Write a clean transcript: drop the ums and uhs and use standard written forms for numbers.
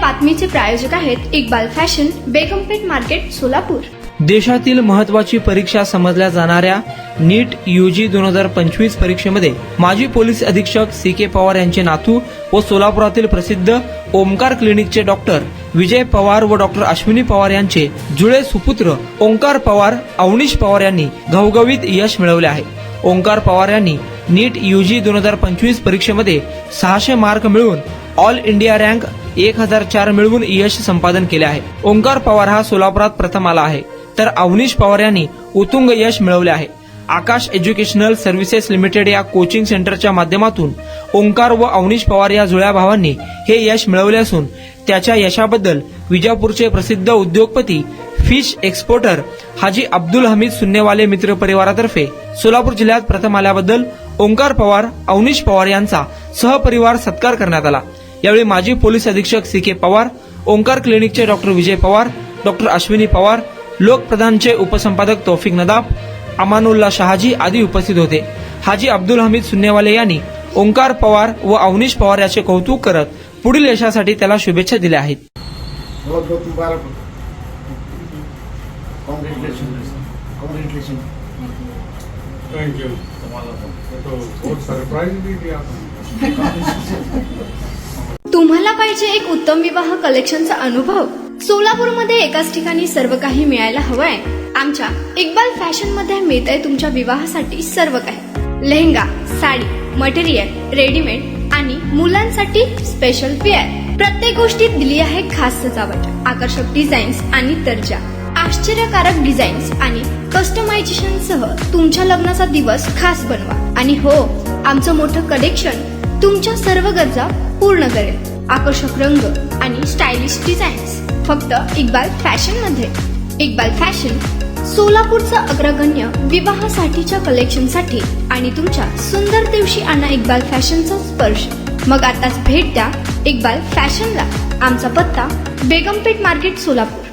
बातमीचे प्रायोजक आहेत Iqbal fashion, बेगमपेठ market, Solapur. देशातील महत्त्वाची परीक्षा समजल्या जाणाऱ्या नीट यूजी 2025 परीक्षेमध्ये माजी पोलीस अधीक्षक CK पवार यांचे नातू व सोलापुरातील प्रसिद्ध ओमकार क्लिनिकचे डॉक्टर विजय पवार व डॉक्टर अश्विनी पवार यांचे जुळे सुपुत्र ओंकार पवार, अवनीश पवार यांनी घवघवीत यश मिळवले आहे। ओंकार पवार यांनी नीट यूजी 2025 परीक्षेमध्ये 600 मार्क मिळवून ऑल इंडिया रँक 1004 मिळवून यश संपादन केले आहे। ओंकार पवार हा सोलापुरात प्रथम आला आहे, तर अवनीश पवार यांनी उत्तुंग यश मिळवले आहे। आकाश एज्युकेशनल सर्व्हिसेस लिमिटेड या कोचिंग सेंटरच्या माध्यमातून ओंकार व अवनीश पवार या जुळ्या भावांनी हे यश मिळवले असून त्याच्या यशाबद्दल विजापूरचे प्रसिद्ध उद्योगपती फिश एक्सपोर्टर हाजी अब्दुल हमीद सुन्नेवाले मित्र परिवारातर्फे सोलापूर जिल्ह्यात प्रथम आल्याबद्दल ओंकार पवार, अवनीश पवार यांचा सहपरिवार सत्कार करण्यात आला। यावेळी माजी पोलीस अधीक्षक CK Pawar, Omkar क्लिनिकचे doctor Vijay Pawar, doctor Ashwini Pawar, लोकप्रधानचे उपसंपादक Taufiq नदाब, अमानुल्ला शहाजी आदी उपस्थित होते। हाजी अब्दुल हमीद सुन्नेवाले यांनी ओंकार पवार व अवनीश पवार याचे कौतुक करत पुढील यशासाठी त्याला शुभेच्छा दिल्या आहेत। बहुत बहुत मुबारक हो। कांग्रेचुलेशन। Thank you. तो बहुत सरप्राइज भी दिया। तुम्हाला पाहिजे एक उत्तम विवाह कलेक्शनचा अनुभव? सोलापूरमध्ये एकाच ठिकाणी सर्व काही मिळायला हवंय? आमच्या इक्बाल फॅशन मध्ये मिळतंय तुमच्या विवाहासाठी सर्व काही। लेहंगा, साडी, मटेरियल, रेडीमेड आणि मुलांसाठी स्पेशल वेअर। प्रत्येक गोष्टीत दिली आहे खास सजावट, आकर्षक डिझाईन्स आणि दर्जा, आश्चर्यकारक डिझाईन्स आणि कस्टमायझेशन सह तुमच्या लग्नाचा दिवस खास बनवा। आणि हो, आमचं मोठं कलेक्शन तुमच्या सर्व गरजा पूर्ण करेल। आकर्षक रंग आणि स्टायलिश डिझाईन्स फक्त इक्बाल फॅशन मध्ये। इक्बाल फॅशन सोलापूरचा अग्रगण्य विवाहासाठीच्या कलेक्शनसाठी आणि तुमच्या सुंदर दिवशी आणा इक्बाल फॅशनचा स्पर्श। मग आताच भेट द्या इक्बाल फॅशनला। आमचा पत्ता बेगमपेठ मार्केट, सोलापूर।